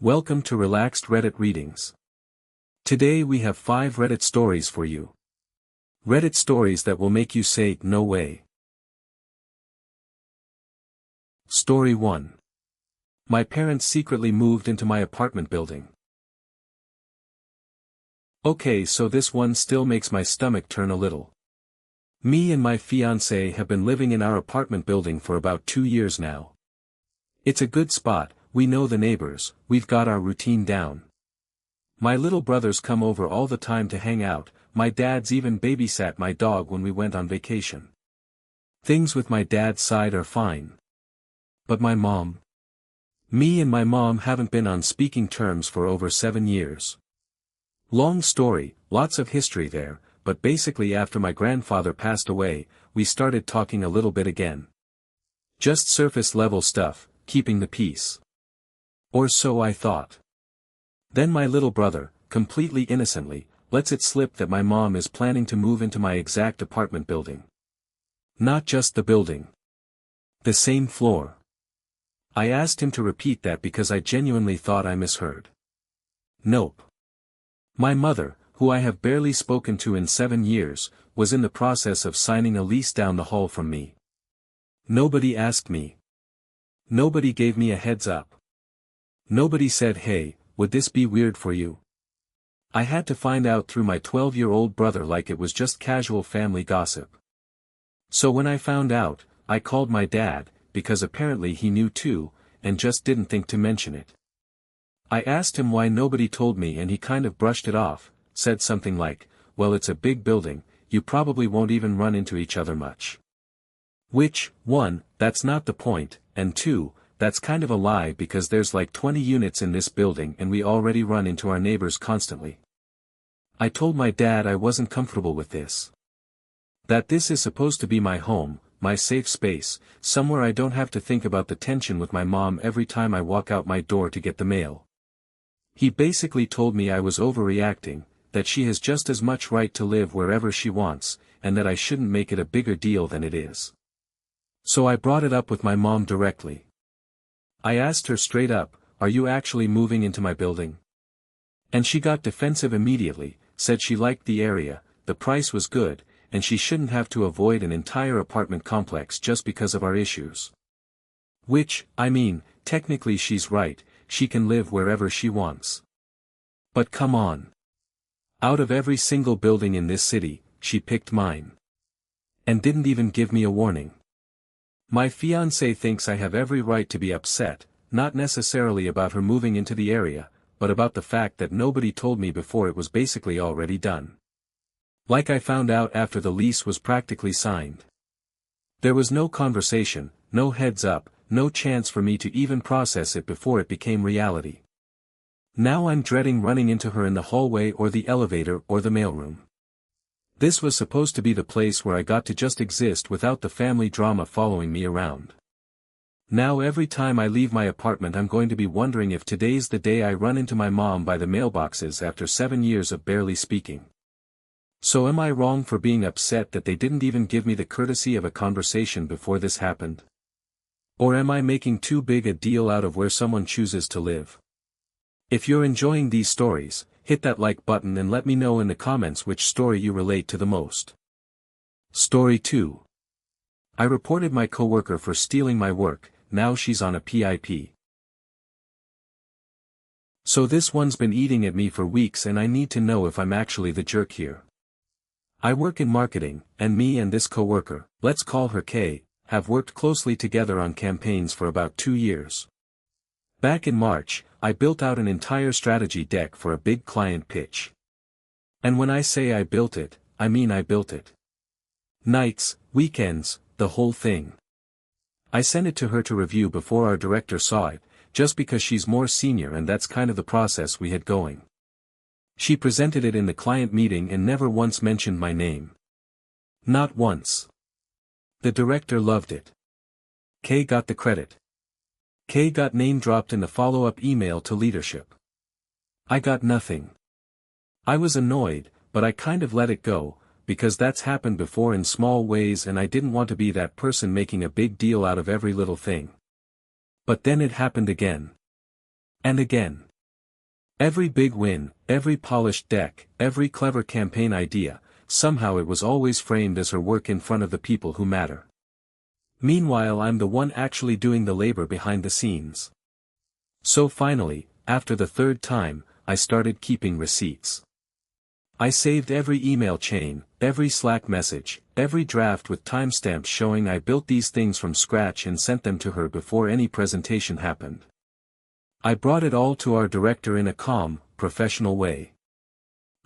Welcome to Relaxed Reddit Readings. Today we have 5 Reddit stories for you. Reddit stories that will make you say, no way. Story 1. My parents secretly moved into my apartment building. Okay, so this one still makes my stomach turn a little. Me and my fiancé have been living in our apartment building for about 2 years now. It's a good spot. We know the neighbors, we've got our routine down. My little brothers come over all the time to hang out, my dad's even babysat my dog when we went on vacation. Things with my dad's side are fine. But my mom? Me and my mom haven't been on speaking terms for over 7 years. Long story, lots of history there, but basically after my grandfather passed away, we started talking a little bit again. Just surface level stuff, keeping the peace. Or so I thought. Then my little brother, completely innocently, lets it slip that my mom is planning to move into my exact apartment building. Not just the building. The same floor. I asked him to repeat that because I genuinely thought I misheard. Nope. My mother, who I have barely spoken to in 7 years, was in the process of signing a lease down the hall from me. Nobody asked me. Nobody gave me a heads up. Nobody said, hey, would this be weird for you? I had to find out through my 12-year-old brother like it was just casual family gossip. So when I found out, I called my dad, because apparently he knew too, and just didn't think to mention it. I asked him why nobody told me and he kind of brushed it off, said something like, well, it's a big building, you probably won't even run into each other much. Which, 1, that's not the point, and 2, that's kind of a lie because there's like 20 units in this building and we already run into our neighbors constantly. I told my dad I wasn't comfortable with this. That this is supposed to be my home, my safe space, somewhere I don't have to think about the tension with my mom every time I walk out my door to get the mail. He basically told me I was overreacting, that she has just as much right to live wherever she wants, and that I shouldn't make it a bigger deal than it is. So I brought it up with my mom directly. I asked her straight up, are you actually moving into my building? And she got defensive immediately, said she liked the area, the price was good, and she shouldn't have to avoid an entire apartment complex just because of our issues. Which, I mean, technically she's right, she can live wherever she wants. But come on. Out of every single building in this city, she picked mine. And didn't even give me a warning. My fiancé thinks I have every right to be upset, not necessarily about her moving into the area, but about the fact that nobody told me before it was basically already done. Like I found out after the lease was practically signed. There was no conversation, no heads up, no chance for me to even process it before it became reality. Now I'm dreading running into her in the hallway or the elevator or the mailroom. This was supposed to be the place where I got to just exist without the family drama following me around. Now every time I leave my apartment I'm going to be wondering if today's the day I run into my mom by the mailboxes after 7 years of barely speaking. So am I wrong for being upset that they didn't even give me the courtesy of a conversation before this happened? Or am I making too big a deal out of where someone chooses to live? If you're enjoying these stories, hit that like button and let me know in the comments which story you relate to the most. Story 2. I reported my coworker for stealing my work, now she's on a PIP. So this one's been eating at me for weeks and I need to know if I'm actually the jerk here. I work in marketing, and me and this coworker, let's call her Kay, have worked closely together on campaigns for about 2 years. Back in March, I built out an entire strategy deck for a big client pitch. And when I say I built it, I mean I built it. Nights, weekends, the whole thing. I sent it to her to review before our director saw it, just because she's more senior and that's kind of the process we had going. She presented it in the client meeting and never once mentioned my name. Not once. The director loved it. Kay got the credit. Kay got name-dropped in the follow-up email to leadership. I got nothing. I was annoyed, but I kind of let it go, because that's happened before in small ways and I didn't want to be that person making a big deal out of every little thing. But then it happened again. And again. Every big win, every polished deck, every clever campaign idea, somehow it was always framed as her work in front of the people who matter. Meanwhile, I'm the one actually doing the labor behind the scenes. So finally, after the third time, I started keeping receipts. I saved every email chain, every Slack message, every draft with timestamps showing I built these things from scratch and sent them to her before any presentation happened. I brought it all to our director in a calm, professional way.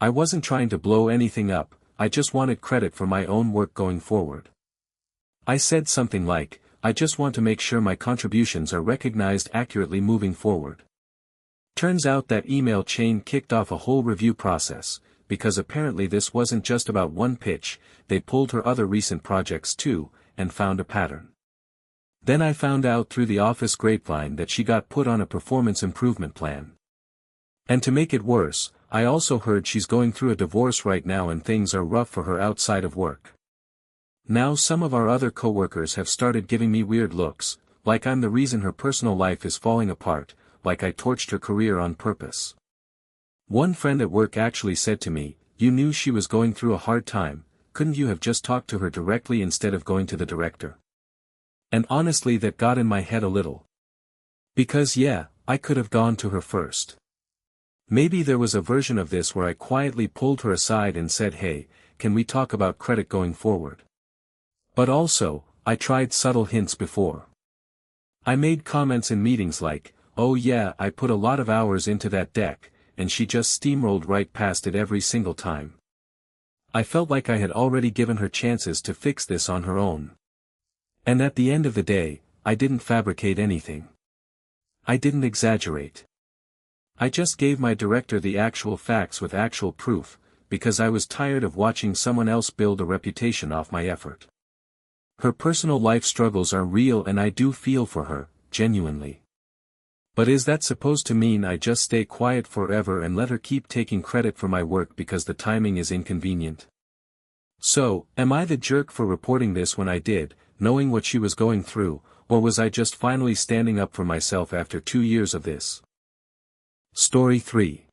I wasn't trying to blow anything up, I just wanted credit for my own work going forward. I said something like, I just want to make sure my contributions are recognized accurately moving forward. Turns out that email chain kicked off a whole review process, because apparently this wasn't just about one pitch, they pulled her other recent projects too, and found a pattern. Then I found out through the office grapevine that she got put on a performance improvement plan. And to make it worse, I also heard she's going through a divorce right now and things are rough for her outside of work. Now some of our other coworkers have started giving me weird looks, like I'm the reason her personal life is falling apart, like I torched her career on purpose. One friend at work actually said to me, "You knew she was going through a hard time, couldn't you have just talked to her directly instead of going to the director?" And honestly that got in my head a little. Because yeah, I could have gone to her first. Maybe there was a version of this where I quietly pulled her aside and said, "Hey, can we talk about credit going forward?" But also, I tried subtle hints before. I made comments in meetings like, "Oh yeah, I put a lot of hours into that deck," and she just steamrolled right past it every single time. I felt like I had already given her chances to fix this on her own. And at the end of the day, I didn't fabricate anything. I didn't exaggerate. I just gave my director the actual facts with actual proof, because I was tired of watching someone else build a reputation off my effort. Her personal life struggles are real and I do feel for her, genuinely. But is that supposed to mean I just stay quiet forever and let her keep taking credit for my work because the timing is inconvenient? So, am I the jerk for reporting this when I did, knowing what she was going through, or was I just finally standing up for myself after 2 years of this? Story 3.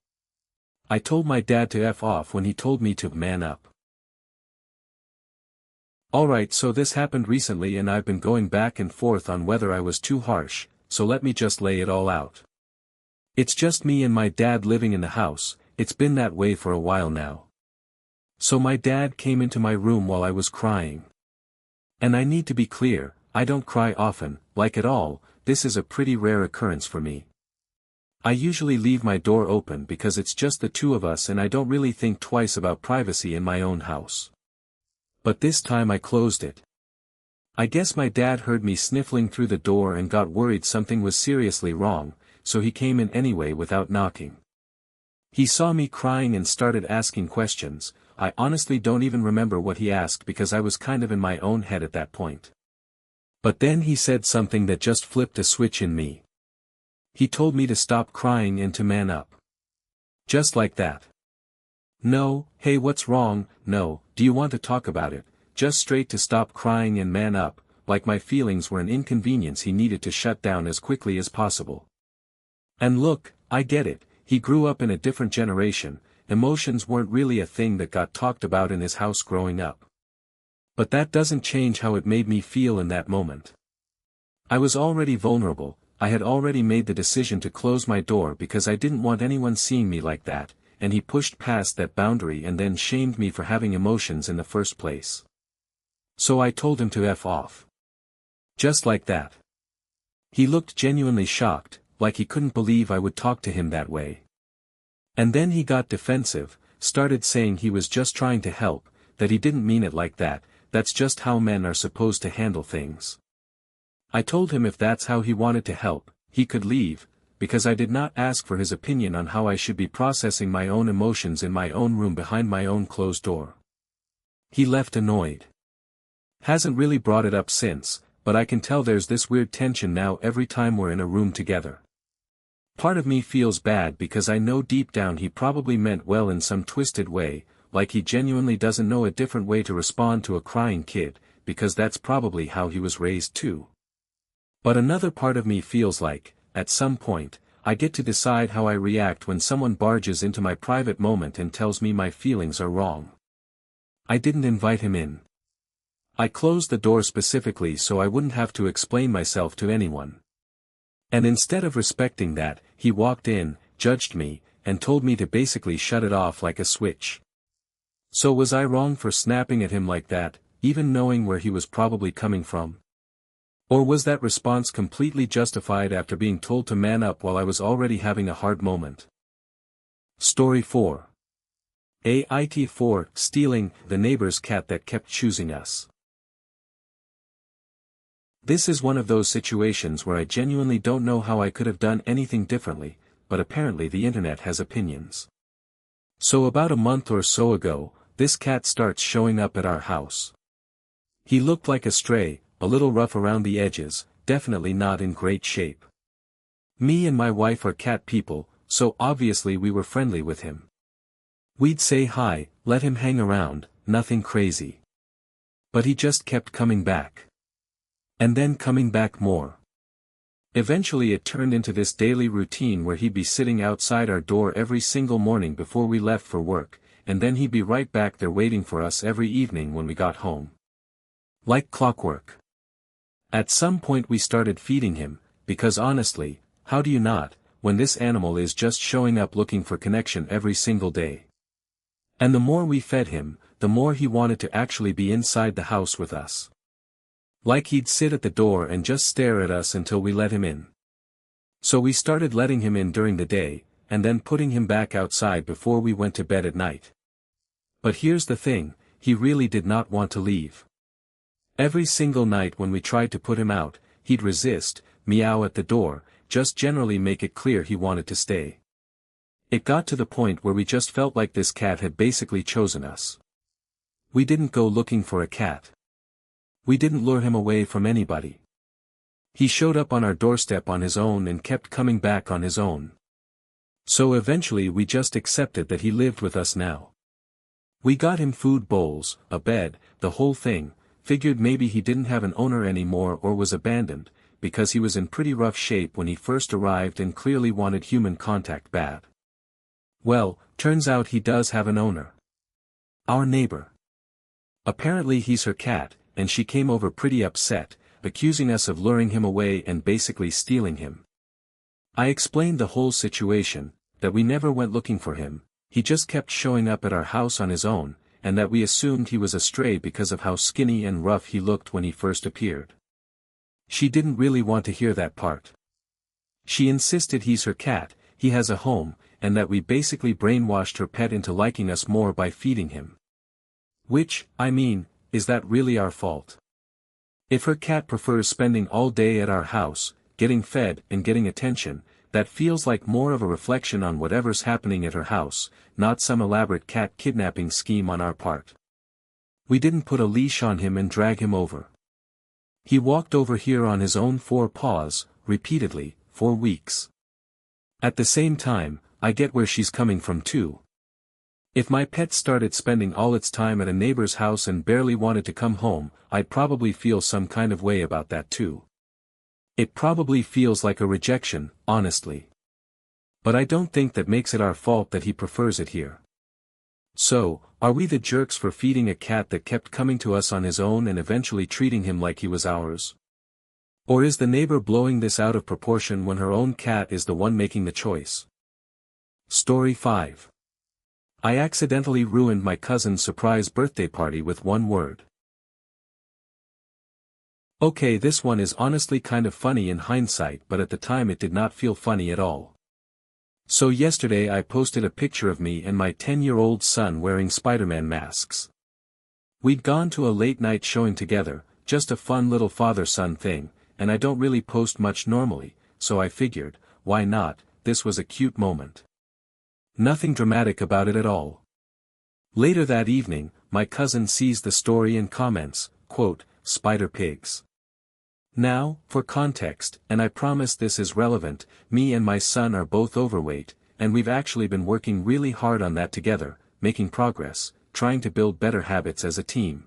I told my dad to F off when he told me to man up. Alright, so this happened recently and I've been going back and forth on whether I was too harsh, so let me just lay it all out. It's just me and my dad living in the house, it's been that way for a while now. So my dad came into my room while I was crying. And I need to be clear, I don't cry often, like at all, this is a pretty rare occurrence for me. I usually leave my door open because it's just the two of us and I don't really think twice about privacy in my own house. But this time I closed it. I guess my dad heard me sniffling through the door and got worried something was seriously wrong, so he came in anyway without knocking. He saw me crying and started asking questions. I honestly don't even remember what he asked because I was kind of in my own head at that point. But then he said something that just flipped a switch in me. He told me to stop crying and to man up. Just like that. No, hey, what's wrong? No, do you want to talk about it? Just straight to stop crying and man up, like my feelings were an inconvenience he needed to shut down as quickly as possible. And look, I get it, he grew up in a different generation, emotions weren't really a thing that got talked about in his house growing up. But that doesn't change how it made me feel in that moment. I was already vulnerable, I had already made the decision to close my door because I didn't want anyone seeing me like that, and he pushed past that boundary and then shamed me for having emotions in the first place. So I told him to F off. Just like that. He looked genuinely shocked, like he couldn't believe I would talk to him that way. And then he got defensive, started saying he was just trying to help, that he didn't mean it like that, that's just how men are supposed to handle things. I told him if that's how he wanted to help, he could leave, because I did not ask for his opinion on how I should be processing my own emotions in my own room behind my own closed door. He left annoyed. Hasn't really brought it up since, but I can tell there's this weird tension now every time we're in a room together. Part of me feels bad because I know deep down he probably meant well in some twisted way, like he genuinely doesn't know a different way to respond to a crying kid, because that's probably how he was raised too. But another part of me feels like, at some point, I get to decide how I react when someone barges into my private moment and tells me my feelings are wrong. I didn't invite him in. I closed the door specifically so I wouldn't have to explain myself to anyone. And instead of respecting that, he walked in, judged me, and told me to basically shut it off like a switch. So was I wrong for snapping at him like that, even knowing where he was probably coming from? Or was that response completely justified after being told to man up while I was already having a hard moment? Story 4. AITA 4, Stealing, the neighbor's cat that kept choosing us. This is one of those situations where I genuinely don't know how I could have done anything differently, but apparently the internet has opinions. So about a month or so ago, this cat starts showing up at our house. He looked like a stray, a little rough around the edges, definitely not in great shape. Me and my wife are cat people, so obviously we were friendly with him. We'd say hi, let him hang around, nothing crazy. But he just kept coming back. And then coming back more. Eventually it turned into this daily routine where he'd be sitting outside our door every single morning before we left for work, and then he'd be right back there waiting for us every evening when we got home. Like clockwork. At some point we started feeding him, because honestly, how do you not, when this animal is just showing up looking for connection every single day? And the more we fed him, the more he wanted to actually be inside the house with us. Like he'd sit at the door and just stare at us until we let him in. So we started letting him in during the day, and then putting him back outside before we went to bed at night. But here's the thing, he really did not want to leave. Every single night when we tried to put him out, he'd resist, meow at the door, just generally make it clear he wanted to stay. It got to the point where we just felt like this cat had basically chosen us. We didn't go looking for a cat. We didn't lure him away from anybody. He showed up on our doorstep on his own and kept coming back on his own. So eventually we just accepted that he lived with us now. We got him food bowls, a bed, the whole thing, figured maybe he didn't have an owner anymore or was abandoned, because he was in pretty rough shape when he first arrived and clearly wanted human contact bad. Well, turns out he does have an owner. Our neighbor. Apparently he's her cat, and she came over pretty upset, accusing us of luring him away and basically stealing him. I explained the whole situation, that we never went looking for him, he just kept showing up at our house on his own, and that we assumed he was a stray because of how skinny and rough he looked when he first appeared. She didn't really want to hear that part. She insisted he's her cat, he has a home, and that we basically brainwashed her pet into liking us more by feeding him. Which, I mean, is that really our fault? If her cat prefers spending all day at our house, getting fed and getting attention, that feels like more of a reflection on whatever's happening at her house, not some elaborate cat kidnapping scheme on our part. We didn't put a leash on him and drag him over. He walked over here on his own 4 paws, repeatedly, for weeks. At the same time, I get where she's coming from too. If my pet started spending all its time at a neighbor's house and barely wanted to come home, I'd probably feel some kind of way about that too. It probably feels like a rejection, honestly. But I don't think that makes it our fault that he prefers it here. So, are we the jerks for feeding a cat that kept coming to us on his own and eventually treating him like he was ours? Or is the neighbor blowing this out of proportion when her own cat is the one making the choice? Story 5. I accidentally ruined my cousin's surprise birthday party with one word. Okay, this one is honestly kind of funny in hindsight, but at the time it did not feel funny at all. So yesterday I posted a picture of me and my 10-year-old son wearing Spider-Man masks. We'd gone to a late-night showing together, just a fun little father-son thing, and I don't really post much normally, so I figured, why not, this was a cute moment. Nothing dramatic about it at all. Later that evening, my cousin sees the story and comments, quote, "Spider pigs." Now, for context, and I promise this is relevant, me and my son are both overweight, and we've actually been working really hard on that together, making progress, trying to build better habits as a team.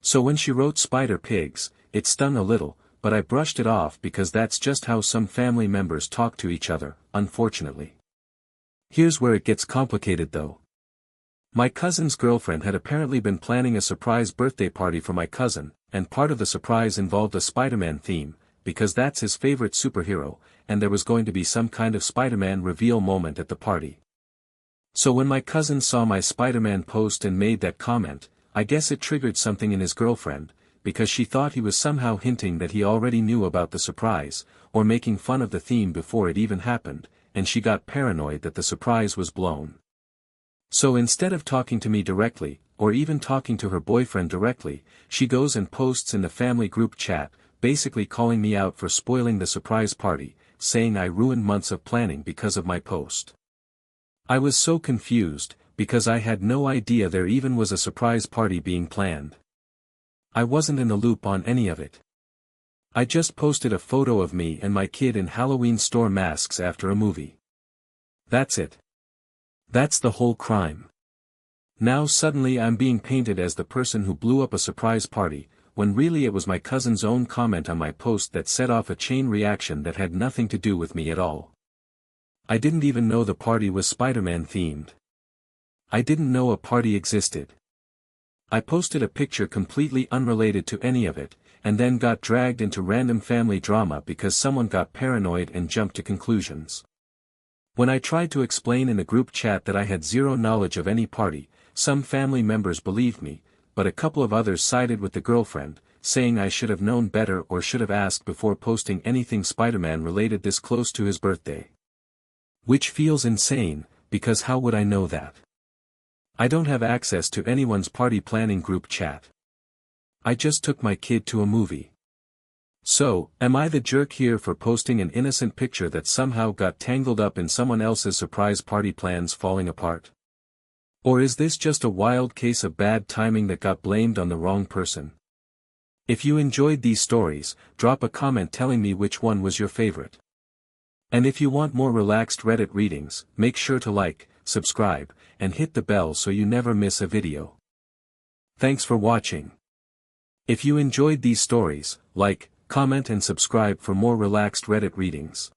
So when she wrote spider pigs, it stung a little, but I brushed it off because that's just how some family members talk to each other, unfortunately. Here's where it gets complicated though. My cousin's girlfriend had apparently been planning a surprise birthday party for my cousin, and part of the surprise involved a Spider-Man theme, because that's his favorite superhero, and there was going to be some kind of Spider-Man reveal moment at the party. So when my cousin saw my Spider-Man post and made that comment, I guess it triggered something in his girlfriend, because she thought he was somehow hinting that he already knew about the surprise, or making fun of the theme before it even happened, and she got paranoid that the surprise was blown. So instead of talking to me directly, or even talking to her boyfriend directly, she goes and posts in the family group chat, basically calling me out for spoiling the surprise party, saying I ruined months of planning because of my post. I was so confused, because I had no idea there even was a surprise party being planned. I wasn't in the loop on any of it. I just posted a photo of me and my kid in Halloween store masks after a movie. That's it. That's the whole crime. Now suddenly I'm being painted as the person who blew up a surprise party, when really it was my cousin's own comment on my post that set off a chain reaction that had nothing to do with me at all. I didn't even know the party was Spider-Man themed. I didn't know a party existed. I posted a picture completely unrelated to any of it, and then got dragged into random family drama because someone got paranoid and jumped to conclusions. When I tried to explain in the group chat that I had zero knowledge of any party, some family members believed me, but a couple of others sided with the girlfriend, saying I should have known better or should have asked before posting anything Spider-Man related this close to his birthday. Which feels insane, because how would I know that? I don't have access to anyone's party planning group chat. I just took my kid to a movie. So, am I the jerk here for posting an innocent picture that somehow got tangled up in someone else's surprise party plans falling apart? Or is this just a wild case of bad timing that got blamed on the wrong person? If you enjoyed these stories, drop a comment telling me which one was your favorite. And if you want more relaxed Reddit readings, make sure to like, subscribe, and hit the bell so you never miss a video. Thanks for watching. If you enjoyed these stories, like, comment and subscribe for more relaxed Reddit readings.